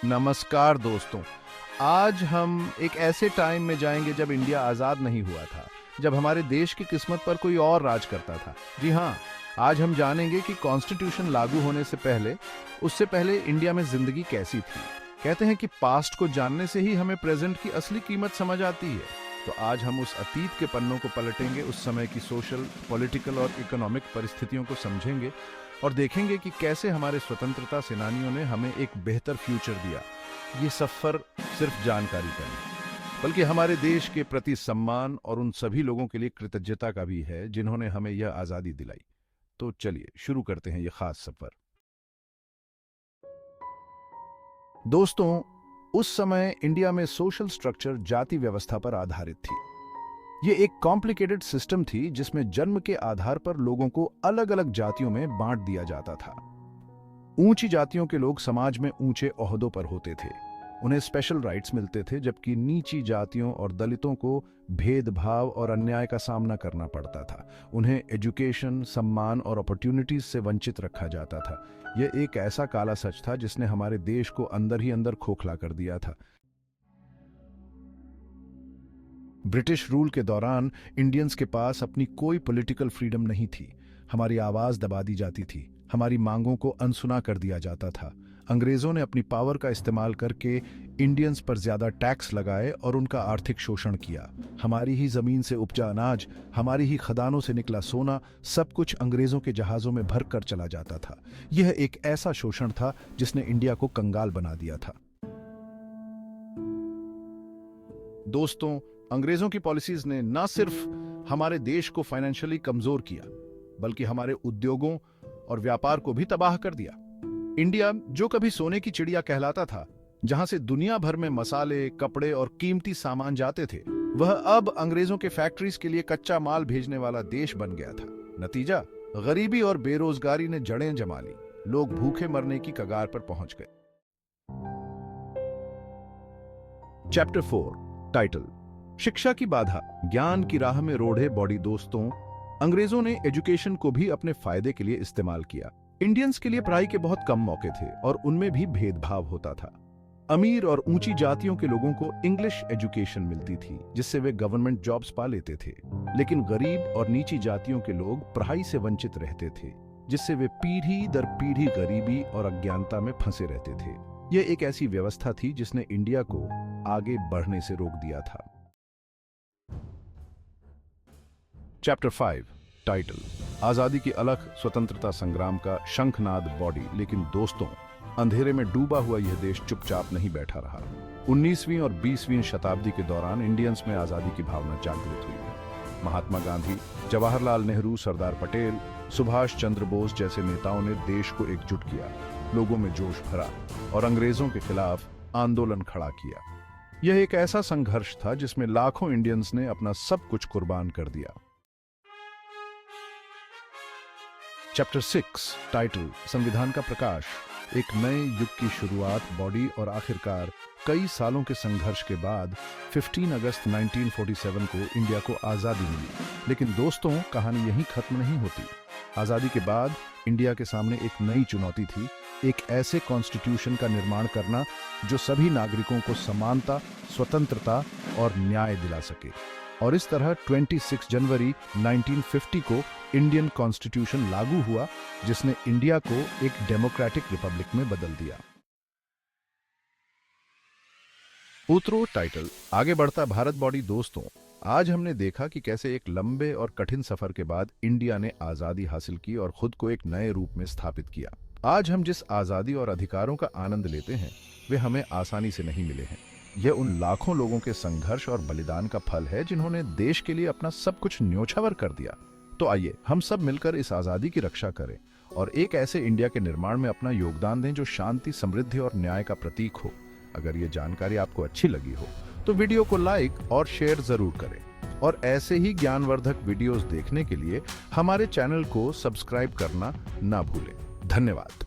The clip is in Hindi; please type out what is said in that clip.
नमस्कार दोस्तों। आज हम एक ऐसे टाइम में जाएंगे जब इंडिया आज़ाद नहीं हुआ था, जब हमारे देश की किस्मत पर कोई और राज करता था। जी हाँ, आज हम जानेंगे कि कॉन्स्टिट्यूशन लागू होने से पहले, उससे पहले इंडिया में जिंदगी कैसी थी। कहते हैं कि पास्ट को जानने से ही हमें प्रेजेंट की असली कीमत समझ आती है। तो आज हम उस अतीत के पन्नों को पलटेंगे, उस समय की सोशल, पॉलिटिकल और इकोनॉमिक परिस्थितियों को समझेंगे और देखेंगे कि कैसे हमारे स्वतंत्रता सेनानियों ने हमें एक बेहतर फ्यूचर दिया। ये सफर सिर्फ जानकारी का नहीं, बल्कि हमारे देश के प्रति सम्मान और उन सभी लोगों के लिए कृतज्ञता का भी है जिन्होंने हमें यह आजादी दिलाई। तो चलिए शुरू करते हैं ये खास सफर। दोस्तों, उस समय इंडिया में सोशल स्ट्रक्चर जाति व्यवस्था पर आधारित थी। ये एक कॉम्प्लिकेटेड सिस्टम थी जिसमें जन्म के आधार पर लोगों को अलग अलग जातियों में बांट दिया जाता था। ऊंची जातियों के लोग समाज में ऊंचे ओहदों पर होते थे, उन्हें स्पेशल राइट्स मिलते थे, जबकि नीची जातियों और दलितों को भेदभाव और अन्याय का सामना करना पड़ता था। उन्हें एजुकेशन, सम्मान और अपॉर्चुनिटीज से वंचित रखा जाता था। यह एक ऐसा काला सच था जिसने हमारे देश को अंदर ही अंदर खोखला कर दिया था। ब्रिटिश रूल के दौरान इंडियंस के पास अपनी कोई पॉलिटिकल फ्रीडम नहीं थी। हमारी आवाज दबा दी जाती थी, हमारी मांगों को अनसुना कर दिया जाता था। अंग्रेजों ने अपनी पावर का इस्तेमाल करके इंडियंस पर ज्यादा टैक्स लगाए और उनका आर्थिक शोषण किया। हमारी ही जमीन से उपजा अनाज, हमारी ही खदानों से निकला सोना, सब कुछ अंग्रेजों के जहाजों में भर कर चला जाता था। यह एक ऐसा शोषण था जिसने इंडिया को कंगाल बना दिया था। दोस्तों, अंग्रेजों की पॉलिसीज ने न सिर्फ हमारे देश को फाइनेंशियली कमजोर किया, बल्कि हमारे उद्योगों और व्यापार को भी तबाह कर दिया। इंडिया, जो कभी सोने की चिड़िया कहलाता था, जहां से दुनिया भर में मसाले, कपड़े और कीमती सामान जाते थे, वह अब अंग्रेजों के फैक्ट्रीज के लिए कच्चा माल भेजने वाला देश बन गया था। नतीजा, गरीबी और बेरोजगारी ने जड़ें जमा ली। लोग भूखे मरने की कगार पर पहुंच गए। चैप्टर 4, टाइटल, शिक्षा की बाधा, ज्ञान की राह में रोढ़े बॉडी। दोस्तों, अंग्रेजों ने एजुकेशन को भी अपने फायदे के लिए इस्तेमाल किया। इंडियंस के लिए पढ़ाई के बहुत कम मौके थे और उनमें भी भेदभाव होता था। अमीर और ऊंची जातियों के लोगों को इंग्लिश एजुकेशन मिलती थी, जिससे वे गवर्नमेंट जॉब्स पा लेते थे, लेकिन गरीब और नीची जातियों के लोग पढ़ाई से वंचित रहते थे, जिससे वे पीढ़ी दर पीढ़ी गरीबी और अज्ञानता में फंसे रहते थे। यह एक ऐसी व्यवस्था थी जिसने इंडिया को आगे बढ़ने से रोक दिया था। चैप्टर 5, टाइटल, आजादी की अलख, स्वतंत्रता संग्राम का शंखनाद बॉडी। लेकिन दोस्तों, अंधेरे में डूबा हुआ यह देश चुपचाप नहीं बैठा रहा। 19वीं और 20वीं शताब्दी के दौरान इंडियंस में आजादी की भावना जागृत हुई। महात्मा गांधी, जवाहरलाल नेहरू, सरदार पटेल, सुभाष चंद्र बोस जैसे नेताओं ने देश को एकजुट किया, लोगों में जोश भरा और अंग्रेजों के खिलाफ आंदोलन खड़ा किया। यह एक ऐसा संघर्ष था जिसमें लाखों इंडियंस ने अपना सब कुछ कुर्बान कर दिया। चैप्टर 6, टाइटल, संविधान का प्रकाश, एक नए युग की शुरुआत बॉडी। और आखिरकार कई सालों के संघर्ष के बाद 15 अगस्त 1947 को इंडिया को आजादी मिली। लेकिन दोस्तों, कहानी यहीं खत्म नहीं होती। आजादी के बाद इंडिया के सामने एक नई चुनौती थी, एक ऐसे कॉन्स्टिट्यूशन का निर्माण करना जो सभी नागरिकों को समानता, स्वतंत्रता और न्याय दिला सके। और इस तरह 26 जनवरी 1950 को इंडियन कॉन्स्टिट्यूशन लागू हुआ, जिसने इंडिया को एक डेमोक्रेटिक रिपब्लिक में बदल दिया। उत्तरो, टाइटल, आगे बढ़ता भारत बॉडी। दोस्तों, आज हमने देखा कि कैसे एक लंबे और कठिन सफर के बाद इंडिया ने आजादी हासिल की और खुद को एक नए रूप में स्थापित किया। आज हम जिस आजादी और अधिकारों का आनंद लेते हैं, वे हमें आसानी से नहीं मिले हैं। यह उन लाखों लोगों के संघर्ष और बलिदान का फल है जिन्होंने देश के लिए अपना सब कुछ न्योछावर कर दिया। तो आइए हम सब मिलकर इस आजादी की रक्षा करें और एक ऐसे इंडिया के निर्माण में अपना योगदान दें जो शांति, समृद्धि और न्याय का प्रतीक हो। अगर ये जानकारी आपको अच्छी लगी हो तो वीडियो को लाइक और शेयर जरूर करें और ऐसे ही ज्ञानवर्धक वीडियोस देखने के लिए हमारे चैनल को सब्सक्राइब करना ना भूलें। धन्यवाद।